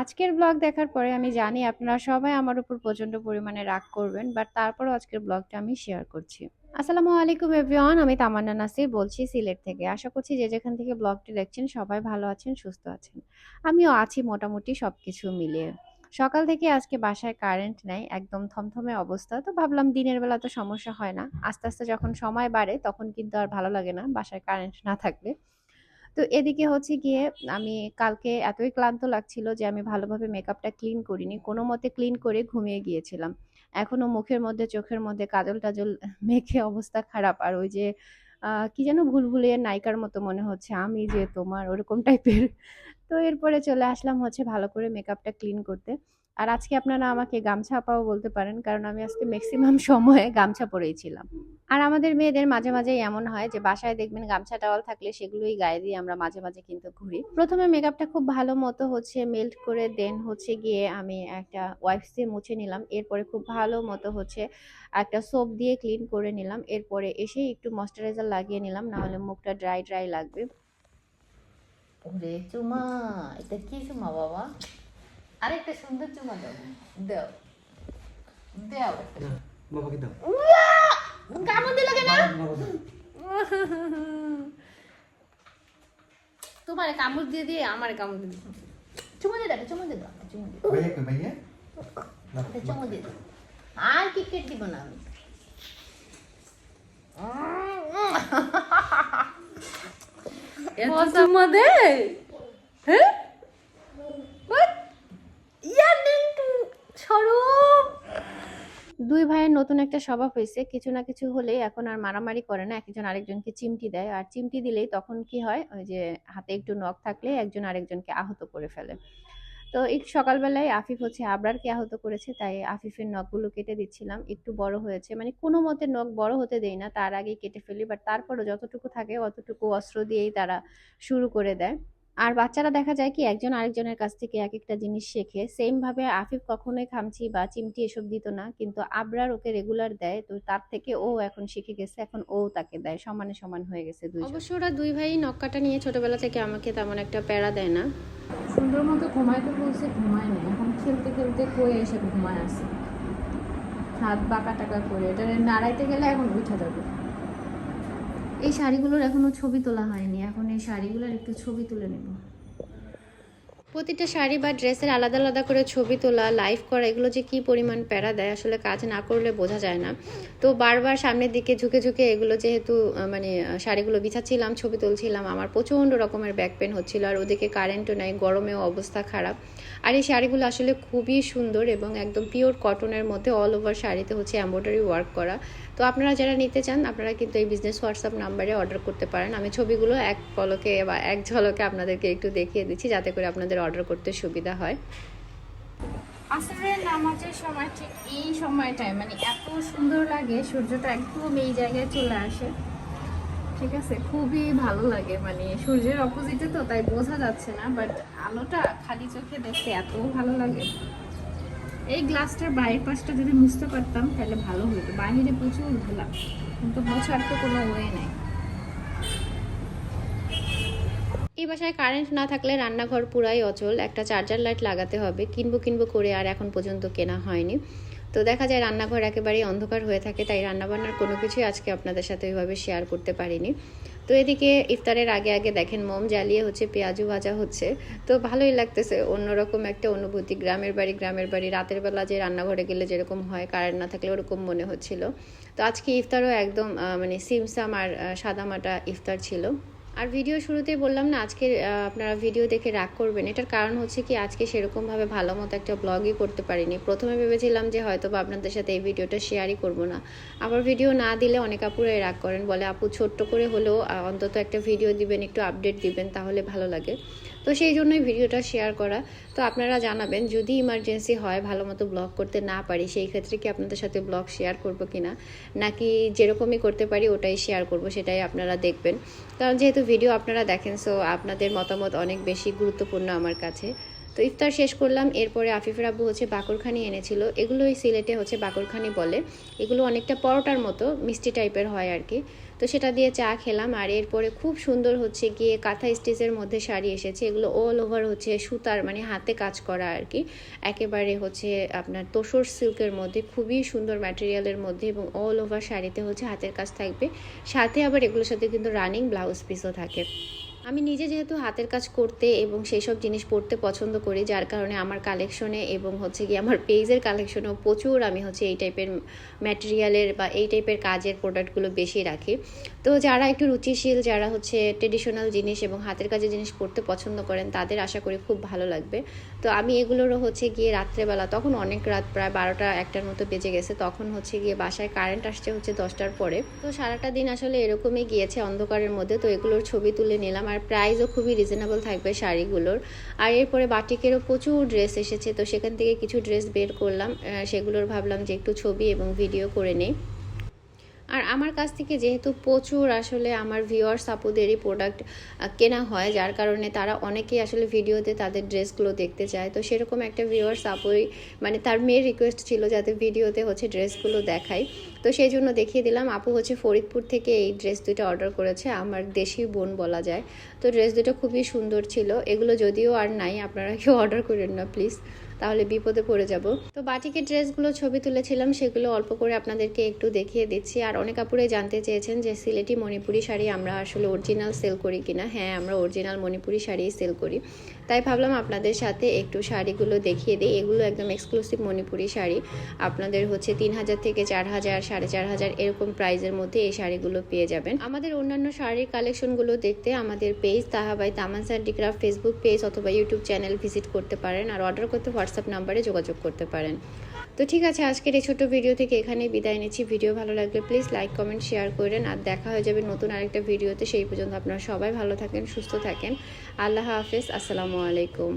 আজকের ব্লগ দেখার পরে আমি জানি আপনারা সবাই আমার উপর প্রচন্ড পরিমাণে রাগ করবেন, বাট তারপরও আজকের ব্লগটা আমি শেয়ার করছি। আসসালামু আলাইকুম এভরিওয়ান, আমি তামান্না নাসির বলছি সিলেট থেকে। আশা করছি যে যেখান থেকে ব্লগটি দেখছেন সবাই ভালো আছেন, সুস্থ আছেন। আমিও আছি মোটামুটি সবকিছু মিলিয়ে। সকাল থেকে আজকে বাসায় কারেন্ট নাই, একদম থমথমে অবস্থা। তো ভাবলাম দিনের বেলা তো সমস্যা হয় না, আস্তে আস্তে যখন সময় বাড়ে তখন কিন্তু আর ভালো লাগে না বাসায় কারেন্ট না থাকলে। তো এদিকে হচ্ছে গিয়ে আমি কালকে এতই ক্লান্ত লাগছিল যে আমি ভালোভাবে মেকআপটা ক্লিন করিনি, কোনো মতে ক্লিন করে ঘুমিয়ে গিয়েছিলাম। এখনো মুখের মধ্যে চোখের মধ্যে কাজল টাজল মেখে অবস্থা খারাপ। আর ওই যে কি যেন ভুলভুলিয়ে নায়িকার মতো মনে হচ্ছে, আমি যে তোমার ওরকম টাইপের। তো এরপরে চলে আসলাম হচ্ছে ভালো করে মেকআপটা ক্লিন করতে। আর আজকে আপনারা আমাকে গামছা আপাও বলতে পারেন, কারণ আমি আজকে ম্যাক্সিমাম সময়ে গামছা পরেই ছিলাম। আর আমাদের মেয়েদের মাঝে মাঝেই এমন হয় যে বাসায় দেখবেন গামছা টাওয়াল থাকলে সেগুলোই গায়ে দিয়ে আমরা মাঝে মাঝে কিন্তু ঘুরি। প্রথমে মেকআপটা খুব ভালো মতো হচ্ছে মেল্ট করে দেন হচ্ছে গিয়ে আমি একটা ওয়াইপস দিয়ে মুছে নিলাম। এরপরে খুব ভালো মতো হচ্ছে একটা সোপ দিয়ে ক্লিন করে নিলাম। এরপরে এসে একটু ময়শ্চারাইজার লাগিয়ে নিলাম, না হলে মুখটা ড্রাই ড্রাই লাগবে। ওরে চুমা, এটা কি চুমা বাবা? আরেকটা সুন্দর চুমা দাও, দাও দাও। বাবাকে দাও। কামড় দিল কেন? তোমার কামড় দিয়ে দিয়ে আমার কামড় দিয়ে দিল। চুমা দিয়ে দাও, চুমা দিয়ে দাও, চুমা দিয়ে ভাইয়া কই ভাইয়া? দাও, চুমা দিয়ে দাও। আর কিকেট দিব না আমি। এত চুমা দে? হ্যাঁ? দুই ভাইয়ের নতুন একটা স্বভাব হয়েছে, কিছু না কিছু হলেই এখন আর মারামারি করে না, একজন আরেকজনকে চিমটি দেয়। আর চিমটি দিলেই তখন কি হয়, ওই যে হাতে একটু নখ থাকলে একজন আরেকজনকে আহত করে ফেলে। তো এই সকালবেলায় আফিফ হচ্ছে আবরারকে আহত করেছে, তাই আফিফের নখগুলো কেটে দিচ্ছিলাম। একটু বড় হয়েছে, মানে কোনো মতে নখ বড় হতে দেই না, তার আগেই কেটে ফেলি। বাট তারপরও যতটুকু থাকে অতটুকু অস্ত্র দিয়েই তারা শুরু করে দেয়। আর বাচ্চারা দেখা যায় কি একজন আরেকজনের কাছ থেকে এক একটা জিনিস শেখে। সেম ভাবে আফিফ কখনোই খামচি বা চিমটি এসব দিত না, কিন্তু আবরার ওকে রেগুলার দেয়। তো তার থেকে ও এখন শিখে গেছে, এখন ও তাকে দেয়, সমানে সমান হয়ে গেছে দুইজন। অবশ্য ওরা দুই ভাই নখ কাটা নিয়ে ছোটবেলা থেকে আমাকে তেমন একটা প্যারা দেয় না। সুন্দর মতো ঘুমাইতে বলছে, ঘুমায় না, এখন খেলতে খেলতে কয়ে এসে ঘুমায় আছে, হাত বাঁকা টাকা করে। এটা নাড়াইতে গেলে এখন উঠে যাবে। এই শাড়িগুলোর এখনো ছবি তোলা হয়নি, এখন এই শাড়িগুলোর একটু ছবি তুলে নেব। প্রতিটা শাড়ি বা ড্রেসের আলাদা আলাদা করে ছবি তোলা, লাইভ করা, এগুলো যে কি পরিমাণ প্যারা দেয় আসলে কাজ না করলে বোঝা যায় না। তো বারবার সামনের দিকে ঝুঁকে ঝুঁকে এগুলো যেহেতু শাড়িগুলো বিছাচ্ছিলাম, ছবি তুলছিলাম, আমার প্রচণ্ড রকমের ব্যাক পেন হচ্ছিল। আর ওদিকে কারেন্টও নাই, গরমেও অবস্থা খারাপ। আর এই শাড়িগুলো আসলে খুবই সুন্দর এবং একদম পিওর কটনের মধ্যে অল ওভার শাড়িতে হচ্ছে এমব্রয়ডারি ওয়ার্ক করা। তো আপনারা যারা নিতে চান আপনারা কিন্তু এই বিজনেস হোয়াটসঅ্যাপ নাম্বারে অর্ডার করতে পারেন। আমি ছবিগুলো এক পলকে বা এক ঝলকে আপনাদেরকে একটু দেখিয়ে দিচ্ছি, যাতে করে আপনাদের অর্ডার করতে সুবিধা হয়। আসরের নামাজের সময় ঠিক এই সময়টায় মানে এত সুন্দর লাগে, সূর্যটা একদম এই জায়গায় চলে আসে, ঠিক আছে, খুবই ভালো লাগে। মানে সূর্যের অপোজিটে তো, তাই বোঝা যাচ্ছে না, বাট আলোটা খালি চোখে দেখতে এত ভালো লাগে। এই গ্লাসটার বাইরের পাশটা যদি মুছতে পারতাম তাহলে ভালো হতো, বাইরে প্রচুর ধুলা, কিন্তু মোছার তো কোনো ওয়ে নাই। এই বাসায় কারেন্ট না থাকলে রান্নাঘর পুরাই অচল, একটা চার্জার লাইট লাগাতে হবে, কিনবো কিনবো করে আর এখন পর্যন্ত কেনা হয়নি। তো দেখা যায় রান্নাঘর একেবারেই অন্ধকার হয়ে থাকে, তাই রান্নাবান্নার কোনো কিছুই আজকে আপনাদের সাথে ওইভাবে শেয়ার করতে পারিনি। তো এদিকে ইফতারের আগে আগে দেখেন মোম জ্বালিয়ে হচ্ছে পেঁয়াজু ভাজা হচ্ছে। তো ভালোই লাগতেছে, অন্যরকম একটা অনুভূতি। গ্রামের বাড়ি রাতের বেলা যে রান্নাঘরে গেলে যেরকম হয়, কারেন্ট না থাকলে ওরকম মনে হচ্ছিল। তো আজকে ইফতারও একদম সিমসাম আর সাদামাটা ইফতার ছিল। আর ভিডিও শুরুতেই বললাম না আজকে আপনারা ভিডিও দেখে রাগ করবেন, এটার কারণ হচ্ছে কি আজকে সেরকমভাবে ভালো মতো একটা ব্লগই করতে পারিনি। প্রথমে ভেবেছিলাম যে হয়তো বা আপনাদের সাথে এই ভিডিওটা শেয়ারই করব না। আবার ভিডিও না দিলে অনেক আপুরাই রাগ করেন, বলে আপু ছোট্ট করে হলেও অন্তত একটা ভিডিও দিবেন, একটু আপডেট দিবেন, তাহলে ভালো লাগে। তো সেই জন্যই ভিডিওটা শেয়ার করা। তো আপনারা জানাবেন যদি ইমার্জেন্সি হয়, ভালো মতো ব্লগ করতে না পারি, সেই ক্ষেত্রে কি আপনাদের সাথে ব্লগ শেয়ার করব কিনা, নাকি যেরকমই করতে পারি ওটাই শেয়ার করব, সেটাই আপনারা দেখবেন। কারণ যেহেতু ভিডিও আপনারা দেখেন, সো আপনাদের মতামত অনেক বেশি গুরুত্বপূর্ণ আমার কাছে। তো ইফতার শেষ করলাম, এরপরে আফিফের আব্বু হচ্ছে বাকরখানি এনেছিল। এগুলো ওই সিলেটে হচ্ছে বাকরখানি বলে, এগুলো অনেকটা পরোটার মতো মিষ্টি টাইপের হয় আর কি। তো সেটা দিয়ে চা খেলাম। আর এরপরে খুব সুন্দর হচ্ছে গিয়ে কাঁথা স্টিচের মধ্যে শাড়ি এসেছে, এগুলো অল ওভার হচ্ছে সুতার মানে হাতে কাজ করা আর কি, একেবারে হচ্ছে আপনার তোসর সিল্কের মধ্যে, খুবই সুন্দর ম্যাটেরিয়ালের মধ্যে, এবং অল ওভার শাড়িতে হচ্ছে হাতের কাজ থাকবে, সাথে আবার এগুলোর সাথে কিন্তু রানিং ব্লাউজ পিসও থাকে। আমি নিজে যেহেতু হাতের কাজ করতে এবং সেই সব জিনিস পড়তে পছন্দ করি, যার কারণে আমার কালেকশনে এবং হচ্ছে গিয়ে আমার পেজের কালেকশনেও প্রচুর আমি হচ্ছে এই টাইপের ম্যাটেরিয়ালের বা এই টাইপের কাজের প্রোডাক্টগুলো বেশি রাখি। তো যারা একটু রুচিশীল, যারা হচ্ছে ট্রেডিশনাল জিনিস এবং হাতের কাজের জিনিস পড়তে পছন্দ করেন, তাদের আশা করি খুব ভালো লাগবে। তো আমি এগুলোরও হচ্ছে গিয়ে রাত্রেবেলা, তখন অনেক রাত, প্রায় 12টা 1টার মতো বেজে গেছে, তখন হচ্ছে গিয়ে বাসায় কারেন্ট আসছে হচ্ছে 10টার পরে। তো সারাটা দিন আসলে এরকমই গিয়েছে অন্ধকারের মধ্যে। তো এগুলোর ছবি তুলে নিলাম, আর প্রাইসও খুবই রিজনেবল থাকবে শাড়িগুলোর। আর এরপরে বাটিকেরও প্রচুর ড্রেস এসেছে, তো সেখান থেকে কিছু ড্রেস বের করলাম, সেগুলোর ভাবলাম যে একটু ছবি এবং ভিডিও করে নেই। আর আমার কাছ থেকে যেহেতু প্রচুর আসলে আমার ভিউয়ার্স আপুদেরই প্রোডাক্ট কেনা হয়, যার কারণে তারা অনেকেই আসলে ভিডিওতে তাদের ড্রেসগুলো দেখতে চায়। তো সেরকম একটা ভিউয়ার্স আপুই মানে তার মেয়ের রিকোয়েস্ট ছিল যাতে ভিডিওতে হচ্ছে ড্রেসগুলো দেখাই, তো সেই জন্য দেখিয়ে দিলাম। আপু হচ্ছে ফরিদপুর থেকে এই ড্রেস দুটো অর্ডার করেছে, আমার দেশি বোন বলা যায়। তো ড্রেস দুটো খুবই সুন্দর ছিল, এগুলো যদিও আর নাই, আপনারা কেউ অর্ডার করেন না প্লিজ, তাহলে বিপদে পড়ে যাব। তো বাটিকের ড্রেসগুলো ছবি তুলেছিলাম, সেগুলো অল্প করে আপনাদেরকে একটু দেখিয়ে দিচ্ছি। আর অনেক আপুরাই জানতে চেয়েছেন যে সিলেটি মণিপুরি শাড়ি আমরা আসলে অরিজিনাল সেল করি কিনা। হ্যাঁ, আমরা অরিজিনাল মণিপুরি শাড়ি সেল করি, তাই ভাবলাম আপনাদের সাথে একটু শাড়িগুলো দেখিয়ে দিই। এগুলো একদম এক্সক্লুসিভ মণিপুরি শাড়ি, আপনাদের হচ্ছে 3000 থেকে 4000, 4500 এরকম প্রাইসের মধ্যে এই শাড়িগুলো পেয়ে যাবেন। আমাদের অন্যান্য শাড়ির কালেকশনগুলো দেখতে আমাদের page Taha by Tamanna Nasir Facebook page অথবা ইউটিউব চ্যানেল ভিজিট করতে পারেন, আর অর্ডার করতে হোয়াটসঅ্যাপ নাম্বারে যোগাযোগ করতে পারেন। তো ঠিক আছে, আজকের এই ছোট ভিডিও থেকে এখানেই বিদায় নিচ্ছি। ভিডিও ভালো লাগলে প্লিজ লাইক কমেন্ট শেয়ার করেন, আর দেখা হয়ে যাবে নতুন আরেকটা ভিডিওতে। সেই পর্যন্ত আপনারা সবাই ভালো থাকেন, সুস্থ থাকেন। আল্লাহ হাফেজ, আসসালামু আলাইকুম।